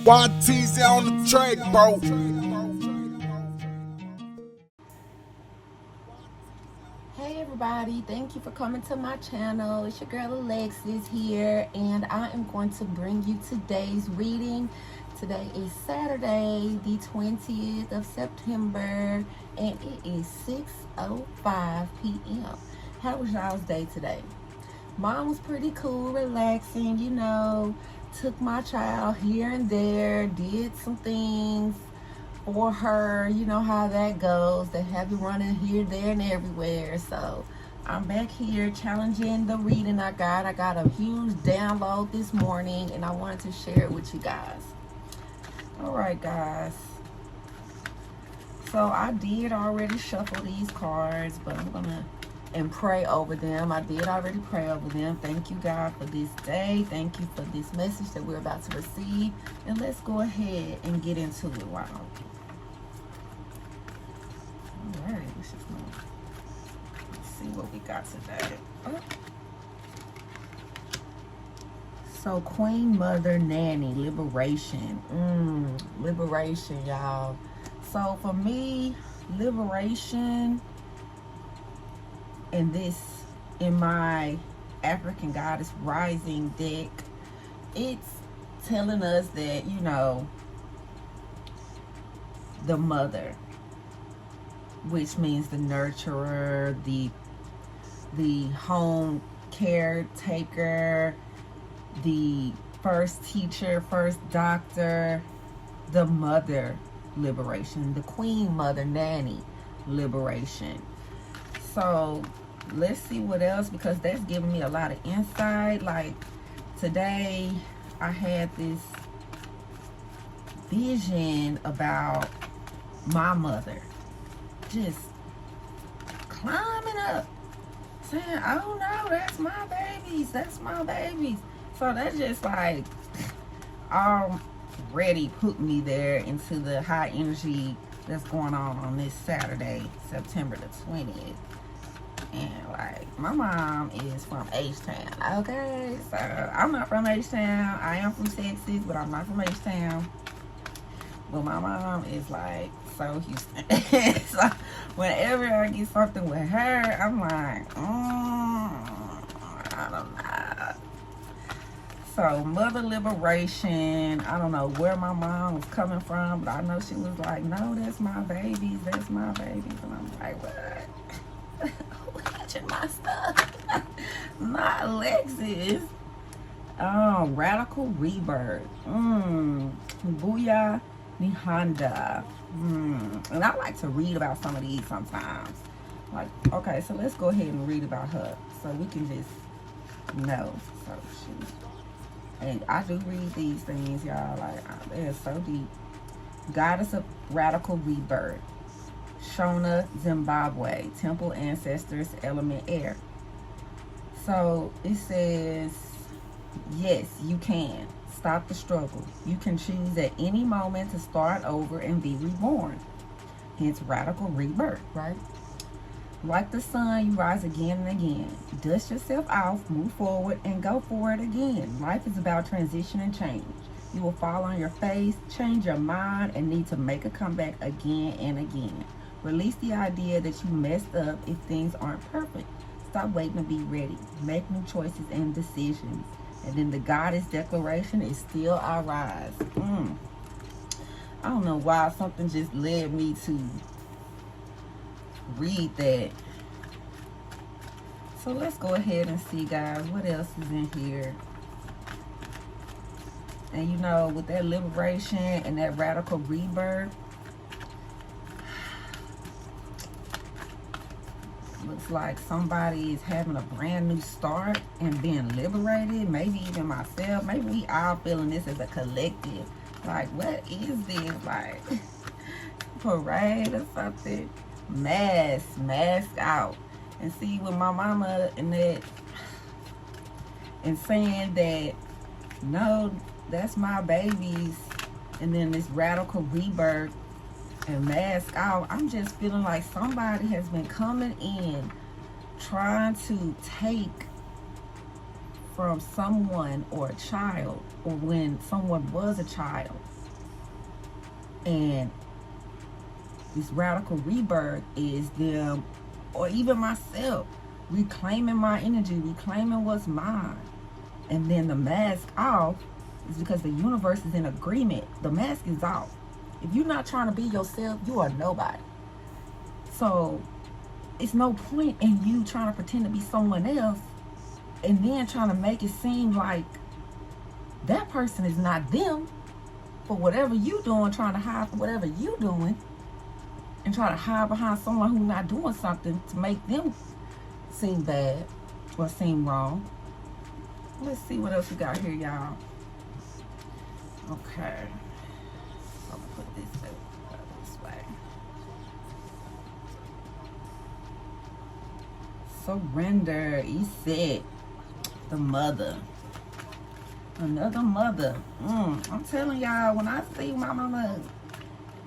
YT's on the track, bro. Hey everybody, thank you for coming to my channel. It's your girl Alexis here, and I am going to bring you today's reading. Today is Saturday, the 20th of September, and it is 6:05 p.m. How was y'all's day today? Mine was pretty cool, relaxing, took my child here and there, did some things for her. You know how that goes. They have you running here, there, and everywhere. So I'm back here challenging the reading I got. I got a huge download this morning, and I wanted to share it with you guys. Alright, guys. So I did already shuffle these cards, but I'm going to pray over them. I did already pray over them. Thank you, God, for this day. Thank you for this message that we're about to receive. And let's go ahead and get into it. Wow. Alright, let's see what we got today. Oh. So, Queen Mother Nanny, liberation. Liberation, y'all. So, for me, liberation in my African Goddess Rising deck, it's telling us that, the mother, which means the nurturer, the home caretaker, the first teacher, first doctor, the mother liberation, the Queen Mother Nanny liberation. So let's see what else, because that's giving me a lot of insight. Like today I had this vision about my mother just climbing up, saying, oh no, that's my babies, so that's just like already put me there into the high energy that's going on this Saturday, September the 20th. And like, my mom is from H-Town, okay? So I'm not from H-Town. I am from Texas, but I'm not from H-Town. But my mom is like so Houston. So whenever I get something with her, I'm like, I don't know. So mother liberation, I don't know where my mom was coming from, but I know she was like, no, that's my babies, and I'm like, what? Watching my stuff. Not Alexis. Oh, radical rebirth. Booyah Nihanda. And I like to read about some of these sometimes. Like, okay, so let's go ahead and read about her so we can just know. So and I do read these things, y'all. Like, they're so deep. Goddess of radical rebirth. Shona, Zimbabwe, temple ancestors, element air. So it says, yes, you can stop the struggle. You can choose at any moment to start over and be reborn. Hence radical rebirth, right? Like the sun, you rise again and again. Dust yourself off, move forward, and go for it again. Life is about transition and change. You will fall on your face, change your mind, and need to make a comeback again and again. Release the idea that you messed up if things aren't perfect. Stop waiting to be ready. Make new choices and decisions. And then the goddess declaration is still I rise. I don't know why, something just led me to read that. So let's go ahead and see, guys, what else is in here. And with that liberation and that radical rebirth, looks like somebody is having a brand new start and being liberated. Maybe even myself. Maybe we all feeling this as a collective. Like, what is this? Like, parade or something? Mask out. And see, with my mama and saying that, no, that's my babies, and then this radical rebirth and mask out, I'm just feeling like somebody has been coming in trying to take from someone or a child, or when someone was a child. And this radical rebirth is them, or even myself, reclaiming my energy, reclaiming what's mine. And then the mask off is because the universe is in agreement. The mask is off. If you're not trying to be yourself, you are nobody. So it's no point in you trying to pretend to be someone else and then trying to make it seem like that person is not them for whatever you doing, trying to hide for whatever you doing, and try to hide behind someone who's not doing something to make them seem bad or seem wrong. Let's see what else we got here, y'all. Okay. I'm gonna put this way. Surrender. He said the mother. Another mother. I'm telling y'all, when I see my mama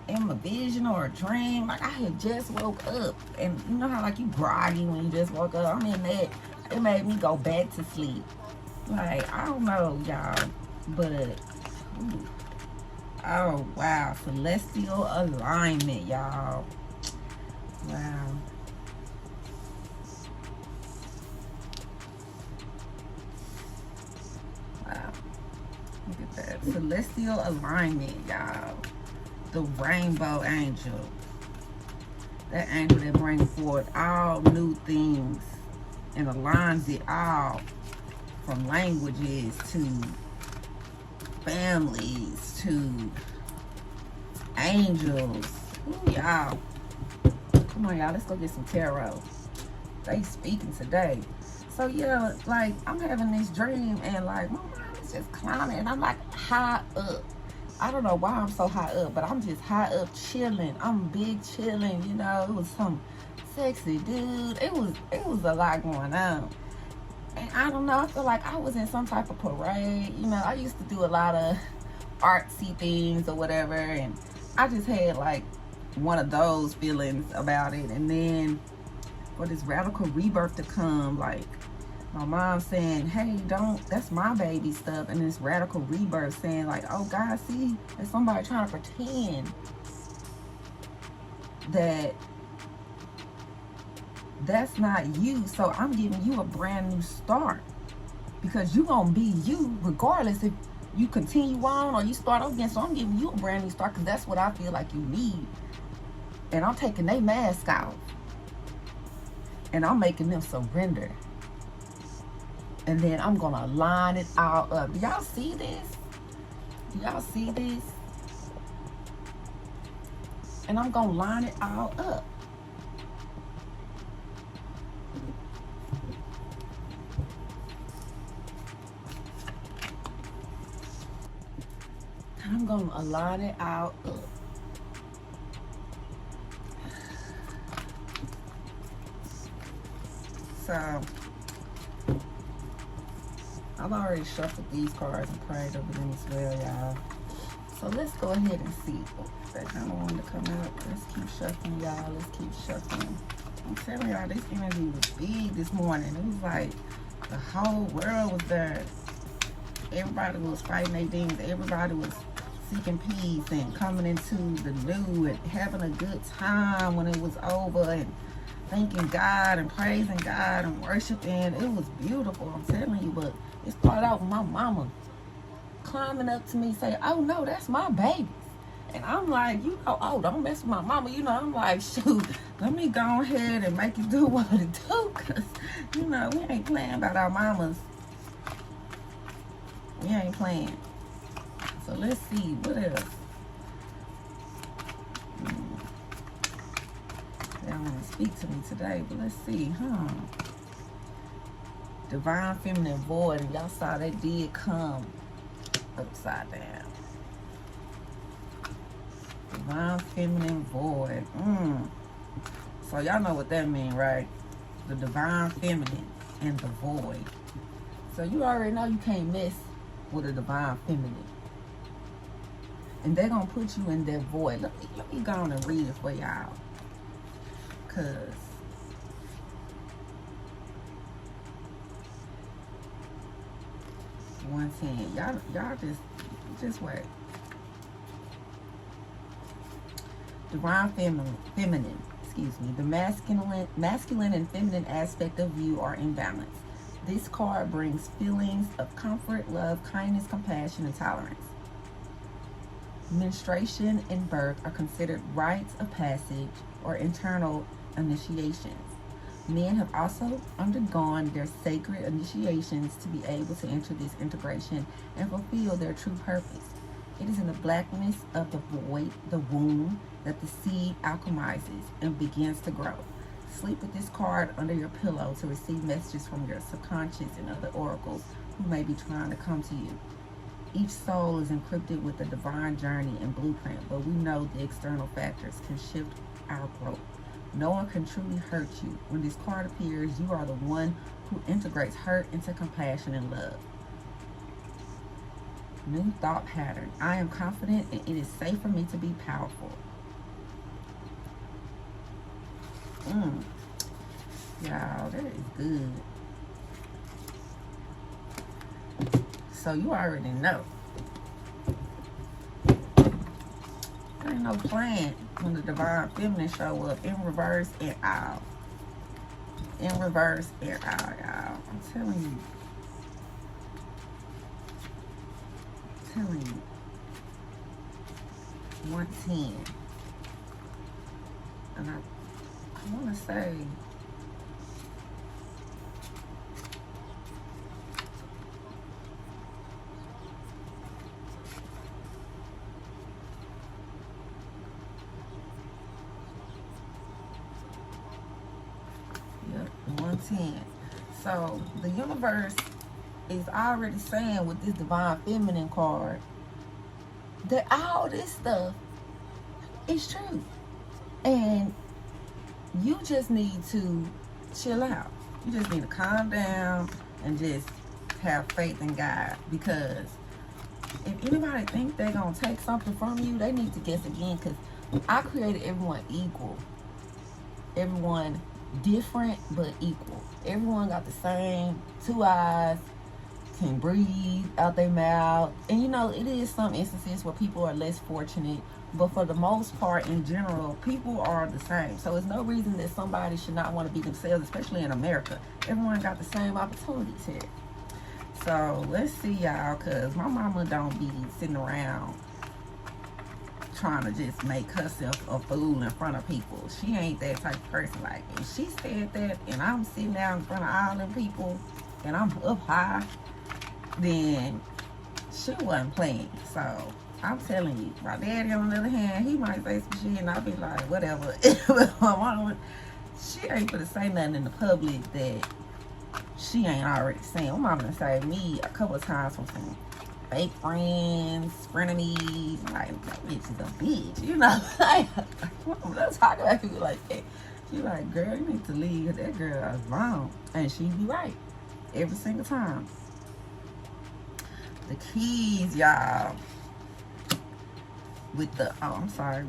in my vision or a dream, like I had just woke up, and you know how like you groggy when you just woke up. I'm in that. It made me go back to sleep. Like, I don't know, y'all, but ooh, oh wow, celestial alignment, y'all. Wow. Wow. Look at that. Celestial alignment, y'all. The rainbow angel. That angel that brings forth all new things and aligns it all, from languages to families to angels. Ooh, y'all. Come on, y'all. Let's go get some tarot. They speaking today. So, yeah, like, I'm having this dream, and, like, my mind is just climbing, and I'm, like, high up. I don't know why I'm so high up, but I'm just high up chilling. I'm big chilling, you know. It was some sexy dude. It was a lot going on. And I don't know, I feel like I was in some type of parade. You know, I used to do a lot of artsy things or whatever, and I just had like one of those feelings about it. And then for this radical rebirth to come, like my mom saying, hey, that's my baby stuff. And this radical rebirth saying like, oh God, see, there's somebody trying to pretend that that's not you. So I'm giving you a brand new start, because you're going to be you regardless if you continue on or you start over again. So I'm giving you a brand new start, because that's what I feel like you need. And I'm taking their mask off, and I'm making them surrender. And then I'm going to line it all up. Do y'all see this? Do y'all see this? And I'm going to line it all up. I'm going to align it all up. So, I've already shuffled these cards and prayed over them as well, y'all. So let's go ahead and see. Oh, that kind of wanted to come out. Let's keep shuffling, y'all. Let's keep shuffling. I'm telling y'all, this energy was big this morning. It was like the whole world was there. Everybody was fighting their demons. Everybody was seeking peace and coming into the new and having a good time when it was over, and thanking God and praising God and worshiping. It was beautiful, I'm telling you. But it started out with my mama climbing up to me saying, oh no, that's my baby. And I'm like, you know, oh, don't mess with my mama. You know, I'm like, shoot, let me go ahead and make it do what it do, because, you know, we ain't playing about our mamas. We ain't playing. So let's see, what else? They don't want to speak to me today, but let's see, Divine feminine void, and y'all saw that did come upside down. Divine feminine void. So y'all know what that means, right? The divine feminine and the void. So you already know you can't mess with a divine feminine. And they're going to put you in that void. Let me go on and read it for y'all. Because 110. Y'all just wait. Divine feminine, excuse me. The masculine and feminine aspect of you are in balance. This card brings feelings of comfort, love, kindness, compassion, and tolerance. Menstruation and birth are considered rites of passage or internal initiations. Men have also undergone their sacred initiations to be able to enter this integration and fulfill their true purpose. It is in the blackness of the void, the womb, that the seed alchemizes and begins to grow. Sleep with this card under your pillow to receive messages from your subconscious and other oracles who may be trying to come to you. Each soul is encrypted with a divine journey and blueprint, but we know the external factors can shift our growth. No one can truly hurt you. When this card appears, you are the one who integrates hurt into compassion and love. New thought pattern. I am confident and it is safe for me to be powerful. Y'all, that is good. So you already know. There ain't no plan when the divine feminine show up in reverse and out. In reverse and out, y'all. I'm telling you. I'm telling you. 110. And I want to say, yep, 110. So the universe is already saying with this divine feminine card that all this stuff is true. And you just need to chill out. You just need to calm down and just have faith in God. Because if anybody think they're going to take something from you, they need to guess again. Because I created everyone equal. Everyone different but equal. Everyone got the same 2 eyes, can breathe out their mouth. And you know, it is some instances where people are less fortunate. But for the most part, in general, people are the same. So there's no reason that somebody should not want to be themselves, especially in America. Everyone got the same opportunities here. So let's see, y'all, because my mama don't be sitting around trying to just make herself a fool in front of people. She ain't that type of person. Like, if she said that and I'm sitting down in front of all them people and I'm up high, then she wasn't playing. So I'm telling you, my daddy on the other hand, he might say some shit and I'll be like, whatever. My mama, she ain't gonna say nothing in the public that she ain't already saying. My mama done saved me a couple of times from some fake friends, frenemies. Like, that bitch is a bitch, you know? Like, let's talk about people like that. She like, girl, you need to leave. That girl is wrong. And she be right every single time. The keys, y'all. With the,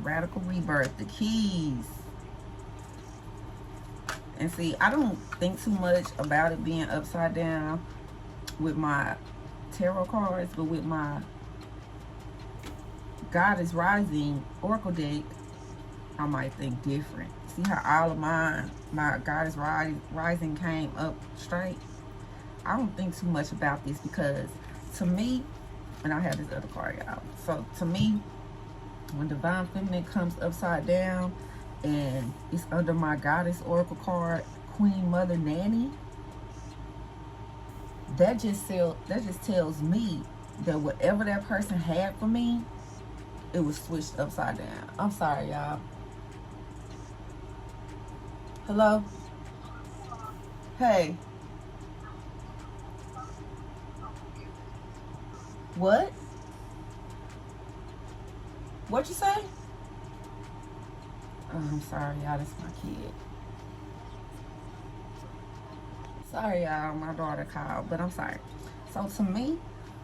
radical rebirth, the keys. And see, I don't think too much about it being upside down with my tarot cards, but with my God is Rising Oracle deck, I might think different. See how all of mine, my God is Rising came up straight? I don't think too much about this because to me, and I have this other card, y'all. So to me, when Divine Feminine comes upside down and it's under my Goddess Oracle card, Queen Mother Nanny, that just tells me that whatever that person had for me, it was switched upside down. I'm sorry, y'all. Hello? Hey. What? What you say? Oh, I'm sorry, y'all. That's my kid. Sorry, y'all. My daughter called, but I'm sorry. So to me,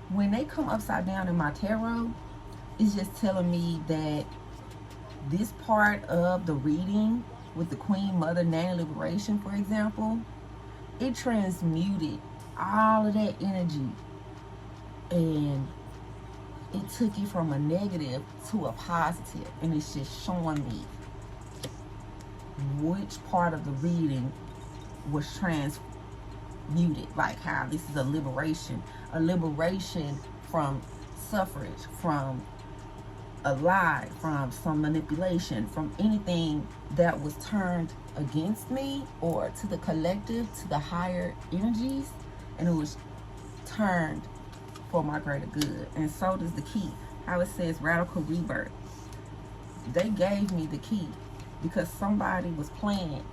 when they come upside down in my tarot, it's just telling me that this part of the reading with the Queen Mother Nanny Liberation, for example, it transmuted all of that energy And it took it from a negative to a positive, and it's just showing me which part of the reading was transmuted, like how this is a liberation from suffrage, from a lie, from some manipulation, from anything that was turned against me or to the collective, to the higher energies, and it was turned for my greater good. And so does the key, how it says radical rebirth. They gave me the key because somebody was playing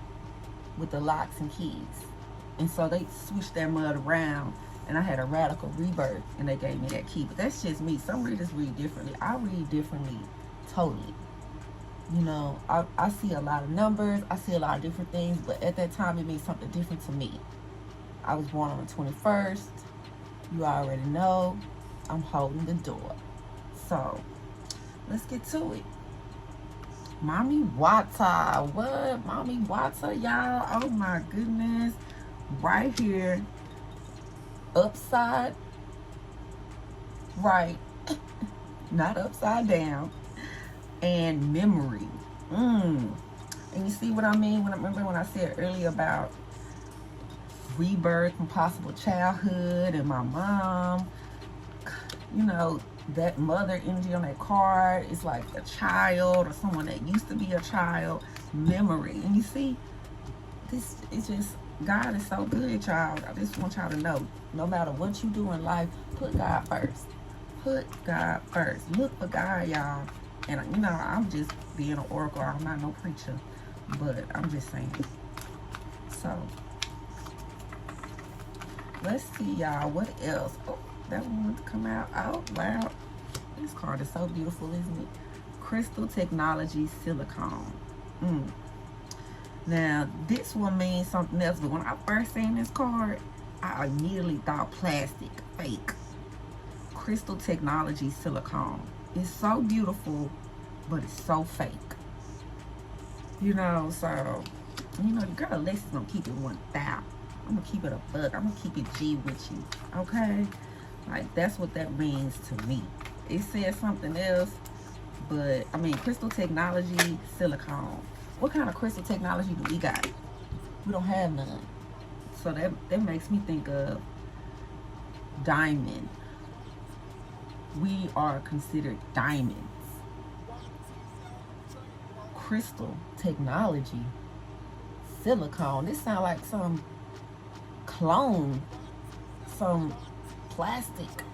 with the locks and keys, and so they switched that mud around, and I had a radical rebirth, and they gave me that key. But that's just me. Some readers read differently. I read differently, totally. You know, I see a lot of numbers, I see a lot of different things, but at that time it means something different to me. I was born on the 21st. You already know I'm holding the door. So let's get to it. Mommy Wata. What? Mommy Wata, y'all? Oh my goodness. Right here. Upside right. Not upside down. And memory. And you see what I mean? Remember when I said earlier about rebirth and possible childhood and my mom, you know, that mother energy on that card is like a child or someone that used to be a child. Memory. And you see, this is just, God is so good, y'all. I just want y'all to know, no matter what you do in life, put God first. Put God first. Look for God, y'all. And you know, I'm just being an oracle. I'm not no preacher, but I'm just saying. So let's see, y'all. What else? Oh, that one wants to come out. Oh, wow. This card is so beautiful, isn't it? Crystal Technology Silicone. Now, this one means something else, but when I first seen this card, I immediately thought plastic, fake. Crystal Technology Silicone. It's so beautiful, but it's so fake. You know, so, you know, the girl Alexis gonna keep it 1,000. I'm gonna keep it a buck. I'm gonna keep it G with you, okay? Like, that's what that means to me. It says something else, but, I mean, Crystal Technology Silicone. What kind of crystal technology do we got? We don't have none. So that makes me think of diamond. We are considered diamonds. Crystal technology, silicone. This sounds like some clone, some plastic,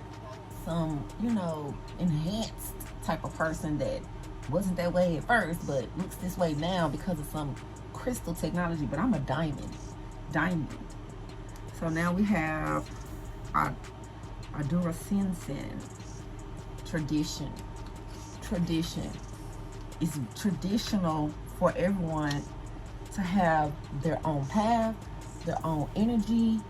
some, you know, enhanced type of person that wasn't that way at first, but looks this way now because of some crystal technology. But I'm a diamond. So now we have our Adurasinsin. Tradition. It's traditional for everyone to have their own path, their own energy,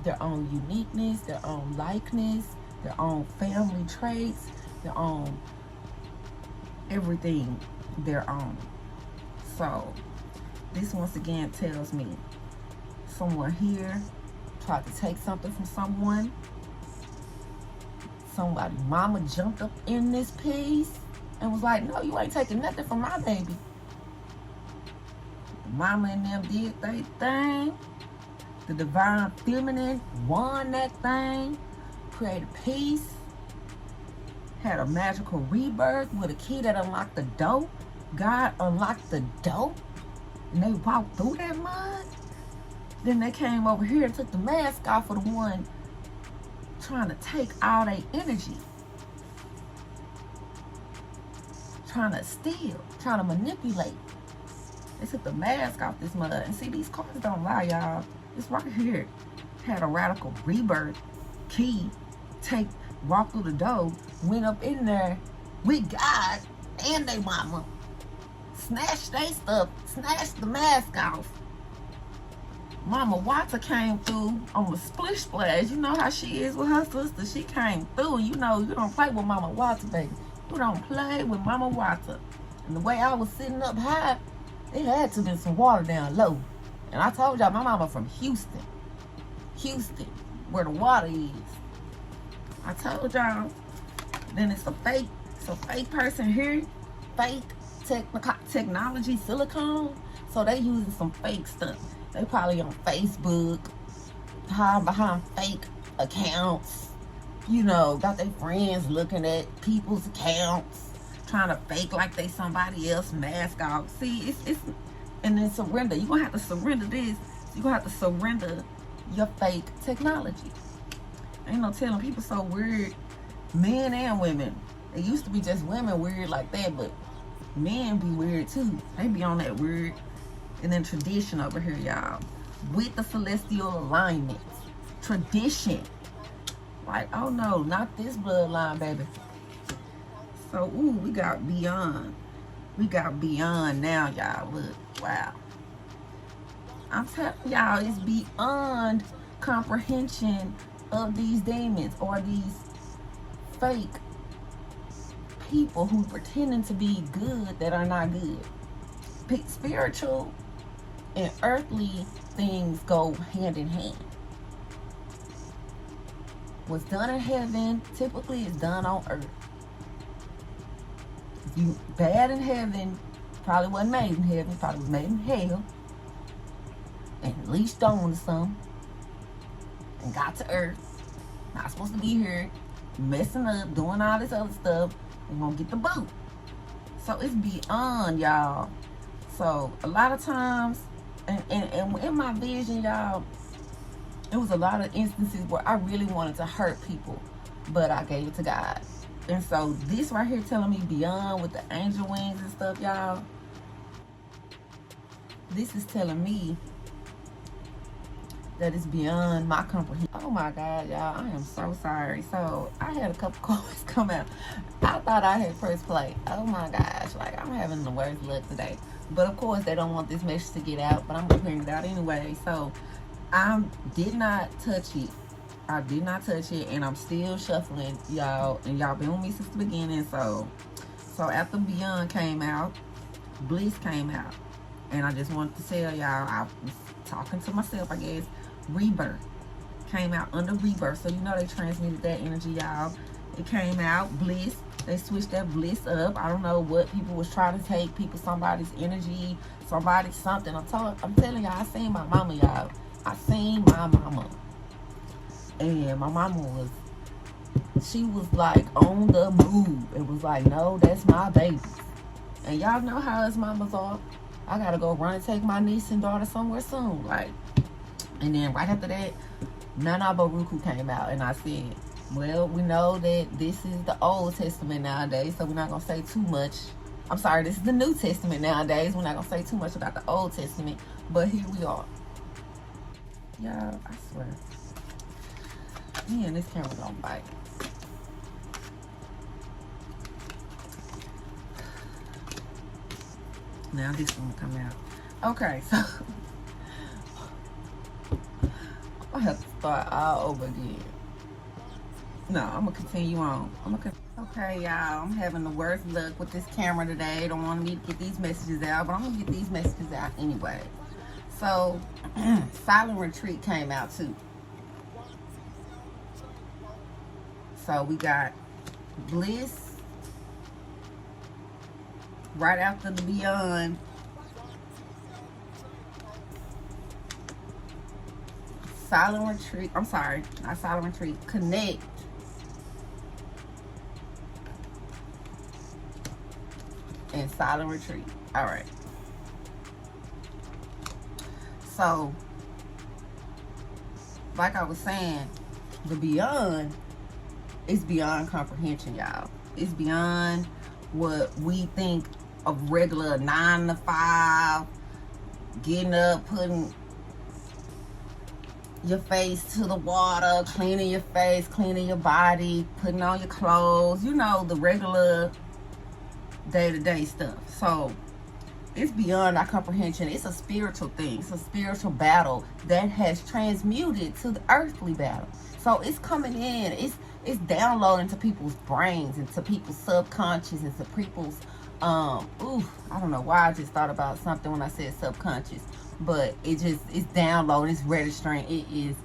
their own uniqueness, their own likeness, their own family traits, their own everything their own. So this once again tells me someone here tried to take something from someone. Somebody mama jumped up in this piece and was like, no, you ain't taking nothing from my baby. The mama and them did their thing. The divine feminine won that thing, created peace, had a magical rebirth with a key that unlocked the door. God unlocked the door, and they walked through that mud. Then they came over here and took the mask off of the one trying to take all their energy, trying to steal, trying to manipulate. They took the mask off this mud. And see, these cards don't lie, y'all. It's right here. Had a radical rebirth key, walked through the door, went up in there with God and they mama, snatched their stuff, snatched the mask off. Mama Wata came through on the splish splash. You know how she is with her sister. She came through. You know, you don't play with Mama Wata, baby. You don't play with Mama Wata. And the way I was sitting up high, it had to be some water down low. And I told y'all, my mama from Houston, where the water is. I told y'all. Then it's a fake person here, fake technology, silicone. So they using some fake stuff. They probably on Facebook, hiding behind fake accounts. You know, got their friends looking at people's accounts, trying to fake like they somebody else, mask off. See, it's and then surrender. You're gonna have to surrender this. You're gonna have to surrender your fake technology. Ain't no telling, people so weird, men and women. It used to be just women weird like that, but men be weird too. They be on that weird. And then tradition over here, y'all, with the celestial alignments. Tradition. Like, oh no, not this bloodline, baby. So, ooh, we got beyond. We got beyond now, y'all. Look, wow. I'm telling y'all, it's beyond comprehension of these demons or these fake people who pretending to be good that are not good. Spiritual and earthly things go hand in hand. What's done in heaven typically is done on earth. If you bad in heaven, probably wasn't made in heaven, probably was made in hell, and leashed on to some, and got to earth. Not supposed to be here, messing up, doing all this other stuff, and gonna get the boot. So it's beyond, y'all. So a lot of times, and in my vision, y'all, it was a lot of instances where I really wanted to hurt people, but I gave it to God. And so this right here telling me beyond with the angel wings and stuff, y'all, this is telling me that it's beyond my comprehension. Oh my God, y'all, I am so sorry. So I had a couple comments come out. I thought I had first play. Oh my gosh, like I'm having the worst luck today. But of course they don't want this message to get out, but I'm gonna bring it out anyway. So I did not touch it. I did not touch it, and I'm still shuffling, y'all. And y'all been with me since the beginning. So after Beyond came out, Bliss came out. And I just wanted to tell y'all, I was talking to myself, I guess. Rebirth came out under Rebirth. So you know they transmitted that energy, y'all. It came out, Bliss. They switched that Bliss up. I don't know what people was trying to take. Somebody's energy, somebody's something. I'm telling y'all, I seen my mama, y'all. I seen my mama. And my mama she was like on the move. It was like, no, that's my baby. And y'all know how us mamas are. I gotta go run and take my niece and daughter somewhere soon. Like, and then right after that, Nana Baruchu came out. And I said, well, we know that this is the Old Testament nowadays, so we're not gonna say too much. I'm sorry, this is the New Testament nowadays. We're not gonna say too much about the Old Testament. But here we are. Y'all, I swear. Me and this camera gonna fight. Now this one come out. Okay, so I have to start all over again. No, I'm gonna continue on. Okay, y'all, I'm having the worst luck with this camera today. Don't want me to get these messages out, but I'm gonna get these messages out anyway. So, Silent Retreat came out too. So we got Bliss right after the Beyond. Silent Retreat. I'm sorry, not Silent Retreat. Connect. And Silent Retreat. All right. So, like I was saying, the Beyond is beyond comprehension, y'all. It's beyond what we think of regular 9 to 5, getting up, putting your face to the water, cleaning your face, cleaning your body, putting on your clothes, you know, the regular day-to-day stuff. So it's beyond our comprehension. It's a spiritual thing. It's a spiritual battle that has transmuted to the earthly battle. So it's coming in. It's downloading to people's brains, into people's subconscious, into people's I don't know why I just thought about something when I said subconscious, but it's downloading, it's registering, it is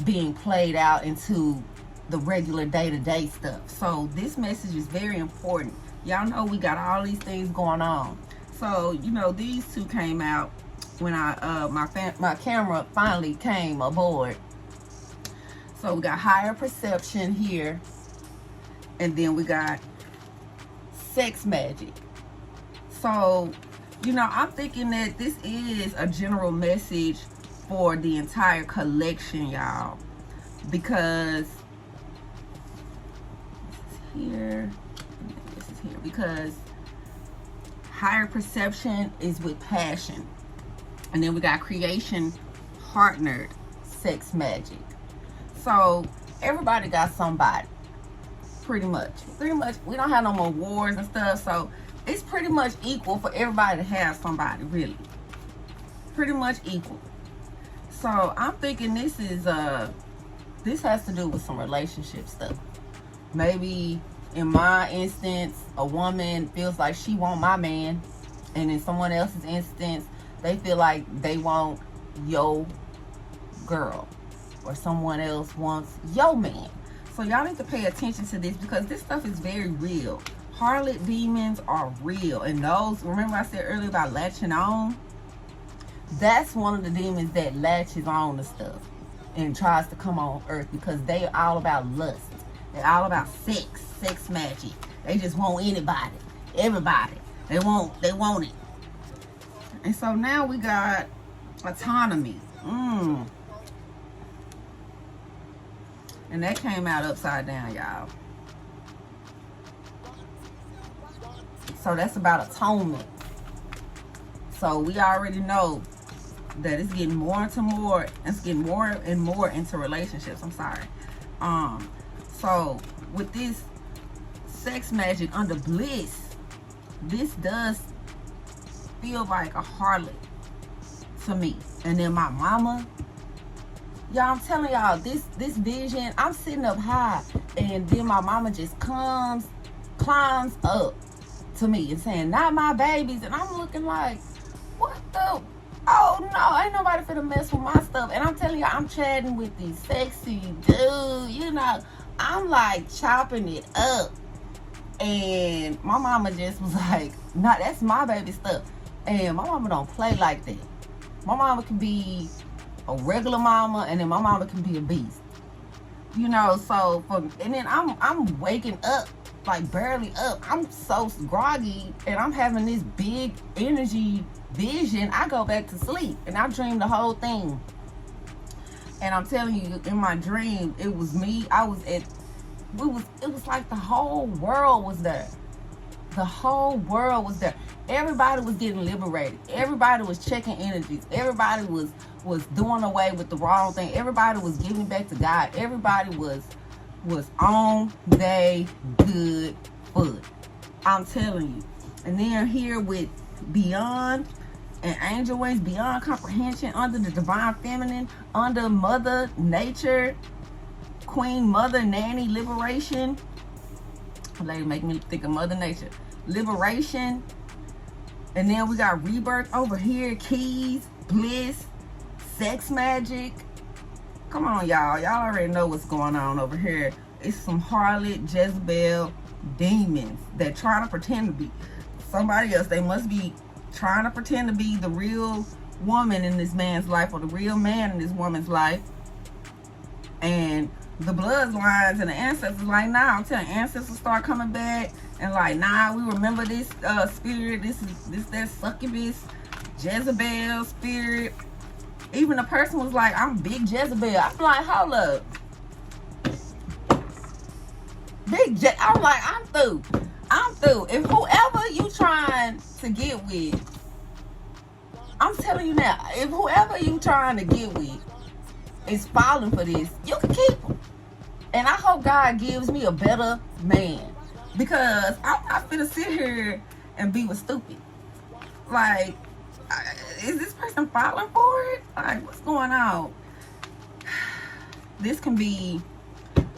being played out into the regular day-to-day stuff. So this message is very important. Y'all know we got all these things going on. So, you know, these two came out when my camera finally came aboard. So we got higher perception here, and then we got sex magic. So, you know, I'm thinking that this is a general message for the entire collection, y'all, because this is here, because higher perception is with passion, and then we got creation partnered sex magic. So everybody got somebody, pretty much. We don't have no more wars and stuff, so it's pretty much equal for everybody to have somebody, really. Pretty much equal. So I'm thinking this has to do with some relationship stuff. Maybe in my instance, a woman feels like she want my man, and in someone else's instance, they feel like they want your girl, or someone else wants your man. So y'all need to pay attention to this, because this stuff is very real. Harlot demons are real, and those, remember I said earlier about latching on? That's one of the demons that latches on to stuff and tries to come on earth, because they are all about lust. They're all about sex magic. They just want anybody, everybody. They want it. And so now we got autonomy. And that came out upside down, y'all. So that's about atonement. So we already know that it's getting more into more. It's getting more and more into relationships. I'm sorry. So with this sex magic under bliss, this does feel like a harlot to me. And then my mama, y'all, I'm telling y'all, this vision, I'm sitting up high, and then my mama just climbs up to me and saying, not my babies. And I'm looking like, what the? Oh no, ain't nobody finna mess with my stuff. And I'm telling you, I'm chatting with these sexy dudes, you know, I'm like chopping it up. And my mama just was like, nah, that's my baby stuff. And my mama don't play like that. My mama can be a regular mama, and then my mama can be a beast. You know, so and then I'm waking up, like barely up. I'm so groggy, and I'm having this big energy vision. I go back to sleep, and I dream the whole thing. And I'm telling you, in my dream, it was me. It was like the whole world was there. The whole world was there. Everybody was getting liberated. Everybody was checking energies. Everybody was doing away with the wrong thing. Everybody was giving back to God. Everybody was on their good foot. I'm telling you. And then here with beyond and angel wings, beyond comprehension, under the divine feminine, under mother nature, queen mother nanny liberation. Lady make me think of mother nature. Liberation. And then we got rebirth over here. Keys, bliss, sex magic. Come on, y'all. Y'all already know what's going on over here. It's some harlot, Jezebel demons that trying to pretend to be somebody else. They must be trying to pretend to be the real woman in this man's life, or the real man in this woman's life. And the bloodlines and the ancestors like, nah, I'm telling you, ancestors start coming back and like, nah, we remember this spirit, this that succubus Jezebel spirit. Even the person was like, I'm big Jezebel. I'm like, hold up, I'm like, I'm through. If whoever you trying to get with, I'm telling you now, if whoever you trying to get with is falling for this, you can keep them. And I hope God gives me a better man, because I'm not finna sit here and be with stupid. Like, is this person falling for it? Like, what's going on? This can be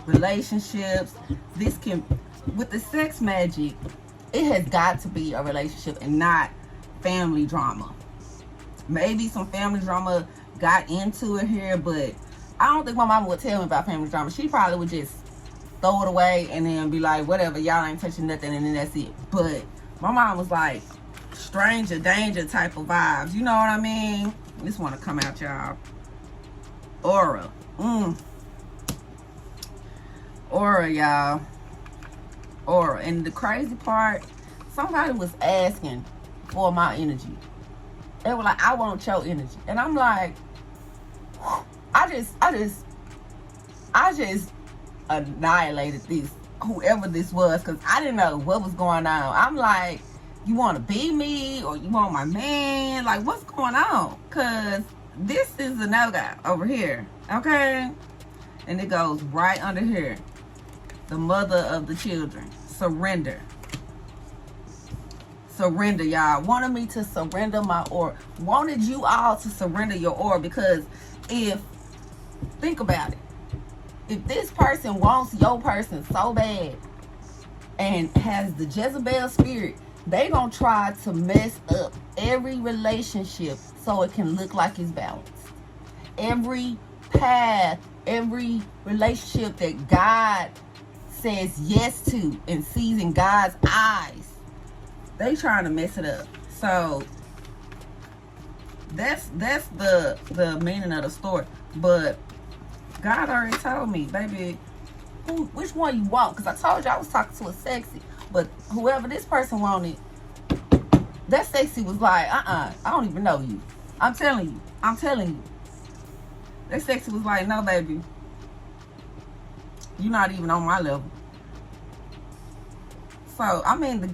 relationships. This can, with the sex magic, it has got to be a relationship and not family drama. Maybe some family drama got into it here, but I don't think my mama would tell me about family drama. She probably would just throw it away and then be like, whatever, y'all ain't touching nothing, and then that's it. But my mom was like stranger danger type of vibes, you know what I mean? This want to come out, y'all. Aura. Aura, y'all. Aura. And the crazy part, somebody was asking for my energy. They were like, I want your energy. And I'm like, I just annihilated this, whoever this was, because I didn't know what was going on. I'm like, you want to be me, or you want my man? Like, what's going on? Because this is a no-go over here, okay? And it goes right under here. The mother of the children. Surrender. Surrender, y'all. Wanted me to surrender my aura. Wanted you all to surrender your aura, because think about it. If this person wants your person so bad and has the Jezebel spirit, they gonna try to mess up every relationship so it can look like it's balanced. Every path, every relationship that God says yes to and sees in God's eyes, they trying to mess it up. So that's the meaning of the story. But God already told me, baby, which one you want? Because I told you I was talking to a sexy. But whoever this person wanted, that sexy was like, I don't even know you. I'm telling you. That sexy was like, no, baby. You're not even on my level. So, I mean, that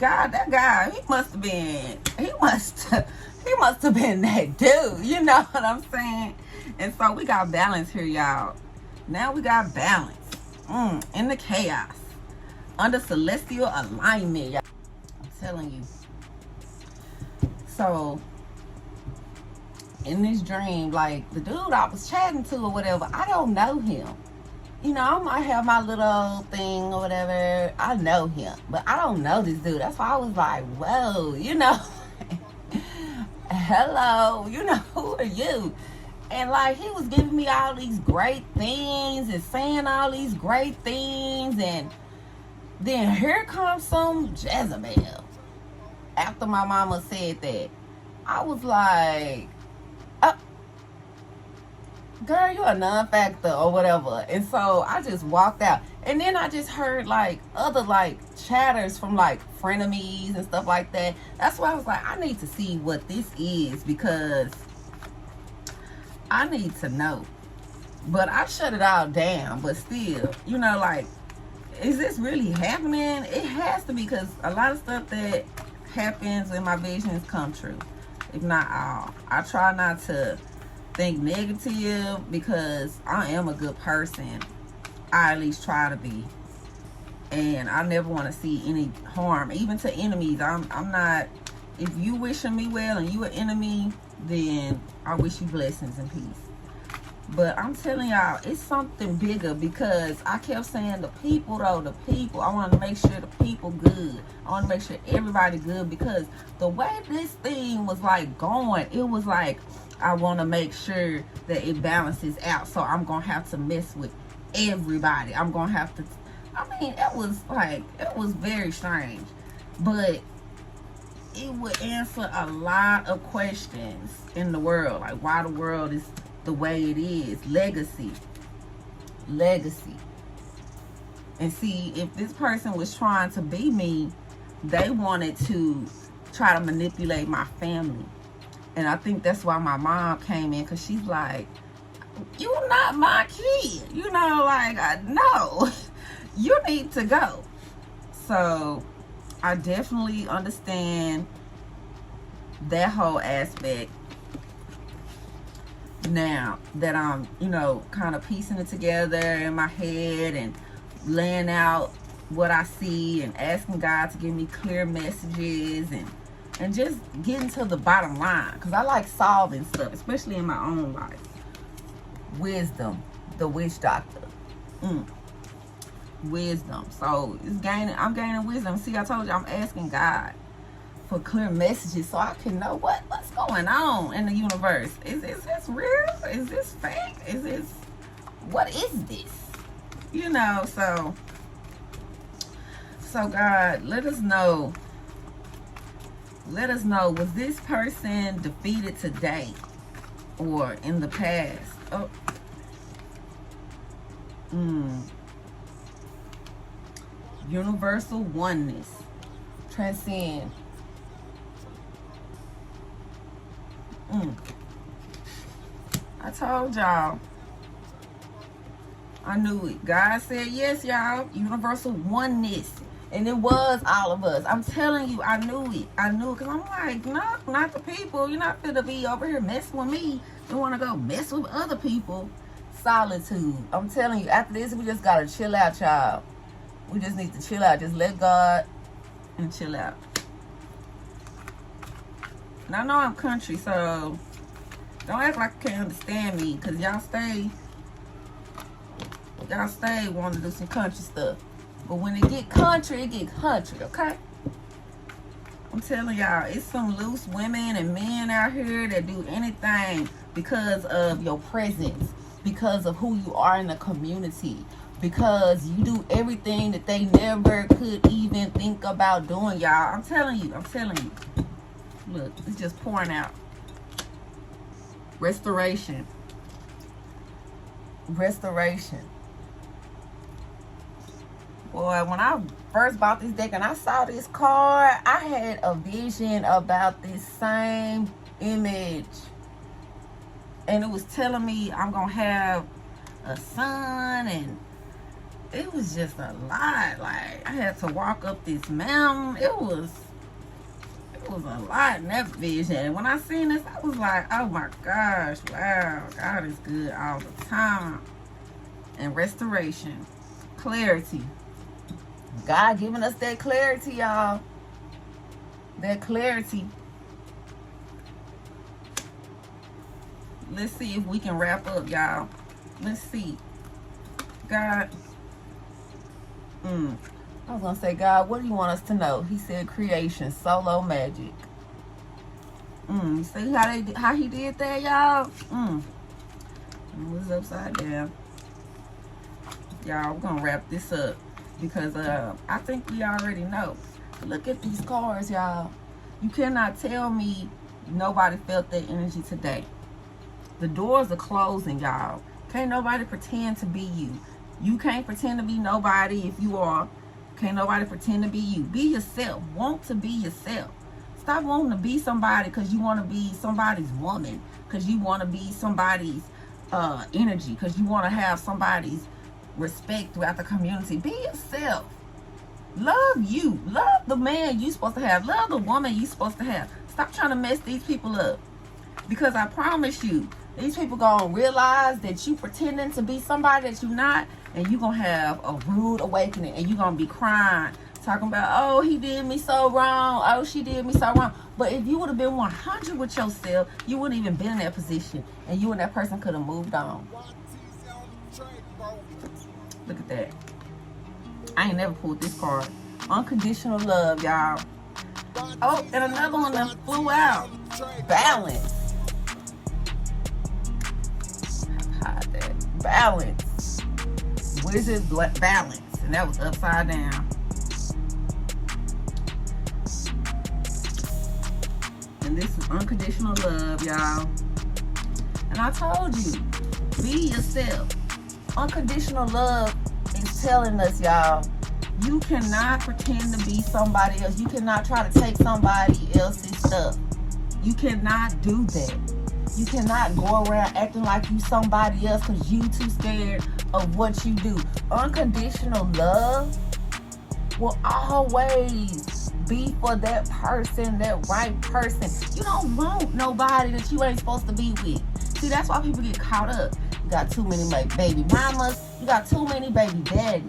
guy, he must have been that dude. You know what I'm saying? And so we got balance here, y'all. Now we got balance. In the chaos. Under celestial alignment, y'all. I'm telling you. So, in this dream, like, the dude I was chatting to or whatever, I don't know him. You know, I might have my little thing or whatever. I know him, but I don't know this dude. That's why I was like, whoa, you know. Hello, you know, who are you? And like, he was giving me all these great things and saying all these great things. And then here comes some Jezebel. After my mama said that, I was like, girl, you a non-factor or whatever. And so I just walked out. And then I just heard like other like chatters from like frenemies and stuff like that. That's why I was like, I need to see what this is, because I need to know. But I shut it all down. But still, you know, like, is this really happening? It has to be, because a lot of stuff that happens in my visions come true, if not all. I try not to think negative, because I am a good person. I at least try to be. And I never want to see any harm, even to enemies. I'm not, if you wishing me well and you an enemy, then I wish you blessings and peace. But I'm telling y'all, it's something bigger, because I kept saying the people though, the people. I want to make sure the people good. I want to make sure everybody good, because the way this thing was like going, it was like, I want to make sure that it balances out. So I'm going to have to mess with everybody. I'm going to have to, I mean, it was very strange. But it would answer a lot of questions in the world. Like, why the world is the way it is. Legacy. And see, if this person was trying to be me, they wanted to try to manipulate my family. And I think that's why my mom came in, because she's like, you're not my kid. You know, like, no, you need to go. So I definitely understand that whole aspect now that I'm, you know, kind of piecing it together in my head and laying out what I see and asking God to give me clear messages and just getting to the bottom line, because I like solving stuff, especially in my own life. Wisdom, the witch doctor. Wisdom. So I'm gaining wisdom. See, I told you I'm asking God for clear messages so I can know what's going on in the universe. Is this real? Is this fake? What is this? You know, so So God, let us know. Let us know, was this person defeated today or in the past? Oh. Universal oneness. Transcend. I told y'all. I knew it. God said yes, y'all. Universal oneness. And it was all of us. I'm telling you, I knew it. I knew it. Because I'm like, no, not the people. You're not finna be over here messing with me. You want to go mess with other people. Solitude. I'm telling you, after this, we just got to chill out, y'all. We just need to chill out. Just let God and chill out. And I know I'm country, so don't act like you can't understand me. Because y'all stay wanting to do some country stuff. But when it get country, okay? I'm telling y'all, it's some loose women and men out here that do anything because of your presence, because of who you are in the community, because you do everything that they never could even think about doing, y'all. I'm telling you. Look, it's just pouring out. Restoration. Boy, when I first bought this deck and I saw this card, I had a vision about this same image. And it was telling me I'm going to have a son, and it was just a lot. Like, I had to walk up this mountain. It was a lot in that vision. And when I seen this, I was like, oh my gosh, wow, God is good all the time. And restoration, clarity. God giving us that clarity, y'all. That clarity. Let's see if we can wrap up, y'all. Let's see. God. I was going to say, God, what do you want us to know? He said creation, solo magic. See how he did that, y'all? It was upside down. Y'all, we're going to wrap this up. Because I think we already know. Look at these cards, y'all. You cannot tell me nobody felt that energy today. The doors are closing, y'all. Can't nobody pretend to be you. You can't pretend to be nobody if you are. Can't nobody pretend to be you. Be yourself. Want to be yourself. Stop wanting to be somebody because you want to be somebody's woman. Because you want to be somebody's energy. Because you want to have somebody's respect throughout the community. Be yourself. Love you. Love the man you supposed to have. Love the woman you supposed to have. Stop trying to mess these people up. Because I promise you, these people gonna realize that you pretending to be somebody that you're not, and you gonna have a rude awakening, and you gonna be crying, talking about, oh, he did me so wrong, oh, she did me so wrong. But if you would have been 100 with yourself, you wouldn't even been in that position, and you and that person could have moved on. Look at that. I ain't never pulled this card. Unconditional love, y'all. Oh, and another one that flew out. Balance. Hide that. Balance. Wizard balance. And that was upside down. And this is unconditional love, y'all. And I told you, be yourself. Unconditional love is telling us, y'all, you cannot pretend to be somebody else. You cannot try to take somebody else's stuff. You cannot do that. You cannot go around acting like you somebody else because you too scared of what you do. Unconditional love will always be for that person, that right person. You don't want nobody that you ain't supposed to be with. See, that's why people get caught up. You got too many baby mamas. You got too many baby daddies.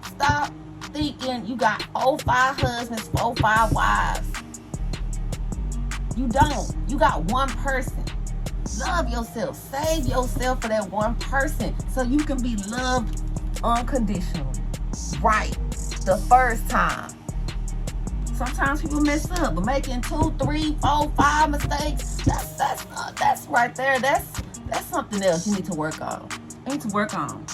Stop thinking you got 5 husbands, 5 wives. You don't. You got one person. Love yourself. Save yourself for that one person so you can be loved unconditionally. Right. The first time. Sometimes people mess up, but making 2, 3, 4, 5 mistakes, that's right there. That's something else you need to work on. You need to work on.